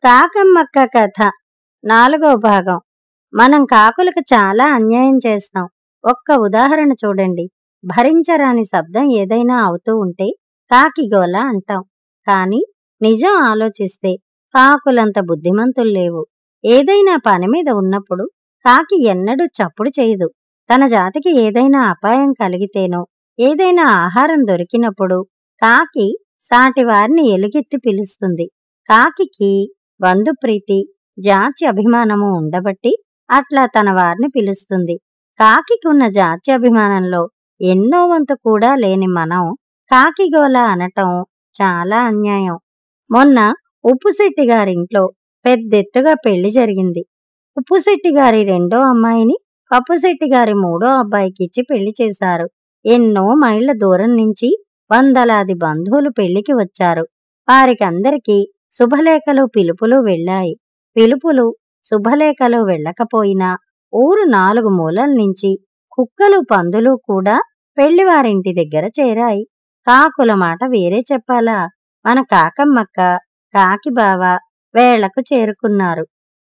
కాకమ్మక్క కథ 4వ భాగం. మనం కాకులకు చాలా అన్యాయం చేస్తాం. ఒక్క ఉదాహరణ చూడండి. భరించరాని శబ్దం ఏదైనా అవుతూ ఉంటే కాకి గోల అంటాం. కానీ నిజం ఆలోచిస్తే కాకులంత బుద్ధిమంతులు లేవు. ఏదైనా పని మీద ఉన్నప్పుడు కాకి ఎన్నడూ చప్పుడు చేయదు. తన జాతికి ఏదైనా అపాయం కలిగితేనో, ఏదైనా ఆహారం దొరికినప్పుడు కాకి సాటివారిని ఎలుగెత్తి పిలుస్తుంది. కాకికి బంధుప్రీతి, జాతి అభిమానము ఉండబట్టి అట్లా తన వారిని పిలుస్తుంది. కాకికి ఉన్న జాతి అభిమానంలో ఎన్నో వంతు కూడా లేని మనం కాకిగోల అనటం చాలా అన్యాయం. మొన్న ఉప్పుశెట్టి గారింట్లో పెద్దెత్తుగా పెళ్లి జరిగింది. ఉప్పుశెట్టి గారి 2వ అమ్మాయిని కప్పుశెట్టి గారి 3వ అబ్బాయికిచ్చి పెళ్లి చేశారు. ఎన్నో మైళ్ల దూరం నుంచి వందలాది బంధువులు పెళ్లికి వచ్చారు. వారికందరికీ శుభలేఖలు పిలుపులు వెళ్ళాయి. పిలుపులు శుభలేఖలు వెళ్ళకపోయినా ఊరు 4 మూలల నుంచి కుక్కలు పందులు కూడా పెళ్లివారింటి దగ్గర చేరాయి. కాకుల మాట వేరే చెప్పాలా? మన కాకమ్మక్క, కాకి బావ వేళకు చేరుకున్నారు.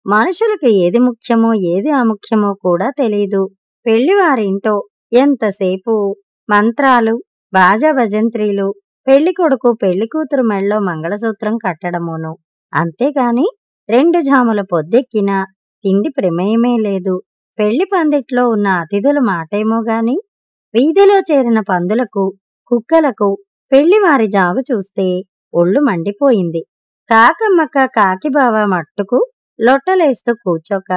మనుషులకు ఏది ముఖ్యమో ఏది అముఖ్యమో కూడా తెలీదు. పెళ్లివారింటో ఎంతసేపు మంత్రాలు, బాజా భజంత్రీలు, పెళ్లి కొడుకు పెళ్లి కూతురు మెళ్ళో మంగళసూత్రం కట్టడమును. అంతేగాని 2 జాముల పొద్దెక్కినా తిండి ప్రమేయమే లేదు. పెళ్లి పందిట్లో ఉన్న అతిథుల మాటేమో గాని వీధిలో చేరిన పందులకు, కుక్కలకు పెళ్లివారి జాగు చూస్తే ఒళ్ళు మండిపోయింది. కాకమ్మక్క, కాకిబావ మట్టుకు లొట్టలేస్తూ కూర్చోక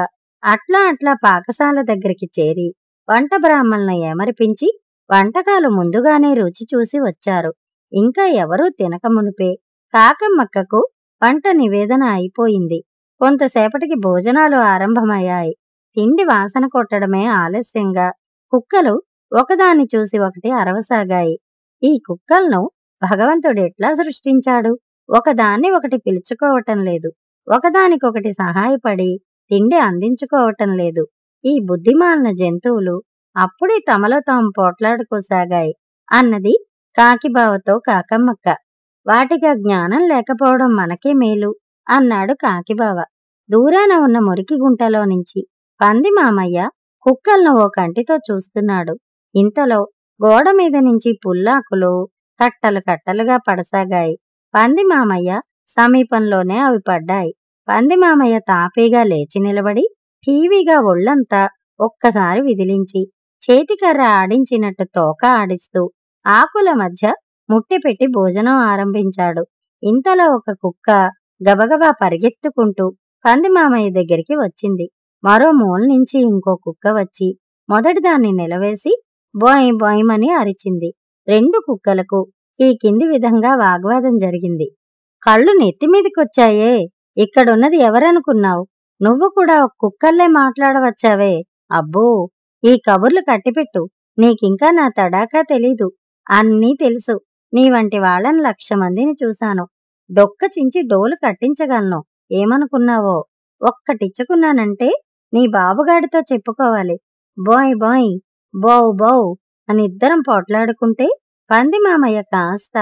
అట్లా పాకశాల దగ్గరికి చేరి వంట బ్రాహ్మణులను ఏమరిపించి వంటకాలు ముందుగానే రుచి చూసి వచ్చారు. ఇంకా ఎవరూ తినకమునుపే కాకమ్మక్కకు వంట నివేదన అయిపోయింది. కొంతసేపటికి భోజనాలు ఆరంభమయ్యాయి. తిండి వాసన కొట్టడమే ఆలస్యంగా కుక్కలు ఒకదాన్ని చూసి ఒకటి అరవసాగాయి. ఈ కుక్కలను భగవంతుడెట్లా సృష్టించాడు? ఒకదాన్ని ఒకటి పిలుచుకోవటం లేదు. ఒకదానికొకటి సహాయపడి తిండి అందించుకోవటం లేదు. ఈ బుద్ధిమాలిన జంతువులు అప్పుడే తమలో తాము పోట్లాడుకోసాగాయి అన్నది కాకిబావతో కాకమ్మక్క. వాటికి జ్ఞానం లేకపోవడం మనకే మేలు అన్నాడు కాకిబావ. దూరాన ఉన్న మురికి గుంటలో నుంచి పంది మామయ్య కుక్కలను ఓ కంటితో చూస్తున్నాడు. ఇంతలో గోడ మీద నుంచి పుల్లాకులు కట్టలు కట్టలుగా పడసాగాయి. పంది మామయ్య సమీపంలోనే అవి పడ్డాయి. పంది మామయ్య తాపీగా లేచి నిలబడి ఠీవీగా ఒళ్లంతా ఒక్కసారి విదిలించి చేతికర్ర ఆడించినట్టు తోక ఆడిస్తూ ఆకుల మధ్య ముట్టెపెట్టి భోజనం ఆరంభించాడు. ఇంతలో ఒక కుక్క గబగబా పరిగెత్తుకుంటూ పంది మామయ్య దగ్గరికి వచ్చింది. మరో మూల నుంచి ఇంకో కుక్క వచ్చి మొదటిదాన్ని నిలవేసి బోయ్ బోయమని అరిచింది. 2 కుక్కలకు ఈ కింది విధంగా వాగ్వాదం జరిగింది. కళ్ళు నెత్తిమీదికొచ్చాయే, ఇక్కడున్నది ఎవరనుకున్నావు? నువ్వు కూడా ఒక కుక్కల్లే మాట్లాడవచ్చావే? అబ్బో, ఈ కబుర్లు కట్టిపెట్టు. నీకింకా నా తడాకా తెలీదు. అన్నీ తెలుసు. నీ వంటి వాళ్ళని 1,00,000 మందిని చూశాను. డొక్క చించి డోలు కట్టించగలను. ఏమనుకున్నావో? ఒక్కటిచ్చుకున్నానంటే నీ బాబుగాడితో చెప్పుకోవాలి. బోయ్ బోయ్, బౌ బౌ అని ఇద్దరం పోట్లాడుకుంటే పంది మామయ్య కాస్త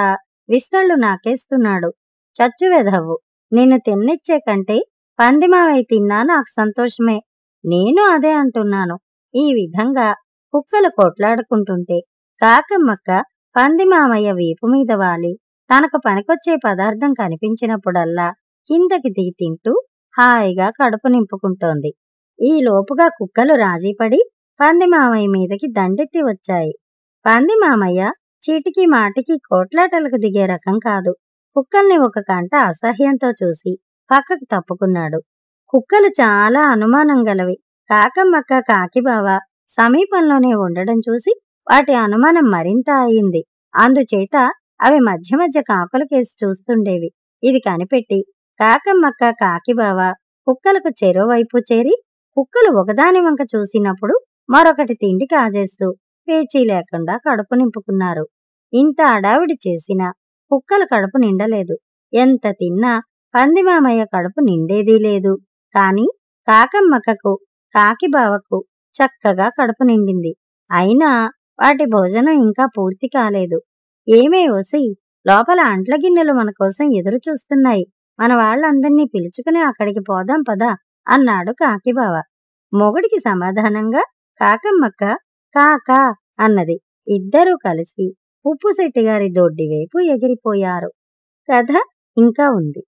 విస్తళ్ళు నాకేస్తున్నాడు. చచ్చు వెధవు, నిన్ను తిన్నిచ్చే కంటే పంది మామయ్య తిన్నా నాకు సంతోషమే. నేను అదే అంటున్నాను. ఈ విధంగా కుక్కలు కొట్లాడుకుంటుంటే కాకమ్మక్క పంది మామయ్య వీపు మీద వాలి తనకు పనికొచ్చే పదార్థం కనిపించినప్పుడల్లా కిందకి దిగి తింటూ హాయిగా కడుపు నింపుకుంటోంది. ఈ లోపుగా కుక్కలు రాజీపడి పంది మామయ్య మీదకి దండెత్తి వచ్చాయి. పంది మామయ్య చీటికి మాటికి కోట్లాటలకు దిగే రకం కాదు. కుక్కల్ని ఒక కంట అసహ్యంతో చూసి పక్కకు తప్పుకున్నాడు. కుక్కలు చాలా అనుమానం గలవి. కాకమ్మక్క, కాకిబావ సమీపంలోనే ఉండడం చూసి వాటి అనుమానం మరింత అయింది. అందుచేత అవి మధ్య మధ్య కాకుల కేసి చూస్తుండేవి. ఇది కనిపెట్టి కాకమ్మక్క, కాకిబావ కుక్కలకు చెరోవైపు చేరి కుక్కలు ఒకదాని వంక చూసినప్పుడు మరొకటి తిండి కాజేస్తూ పేచీ లేకుండా కడుపు నింపుకున్నారు. ఇంత అడావిడి చేసినా కుక్కల కడుపు నిండలేదు. ఎంత తిన్నా పంది మామయ్య కడుపు నిండేదీ లేదు. కాని కాకమ్మక్కకు, కాకిబావకు చక్కగా కడుపు నిండింది. అయినా వాటి భోజనం ఇంకా పూర్తి కాలేదు. ఏమే ఒసి, లోపల అంట్ల గిన్నెలు మన కోసం ఎదురు చూస్తున్నాయి. మన వాళ్ళందర్నీ పిలుచుకుని అక్కడికి పోదాం పదా అన్నాడు కాకిబావ. మొగుడికి సమాధానంగా కాకమ్మక్క కాకా అన్నది. ఇద్దరూ కలిసి ఉప్పుశెట్టిగారి దొడ్డివైపు ఎగిరిపోయారు. కథ ఇంకా ఉంది.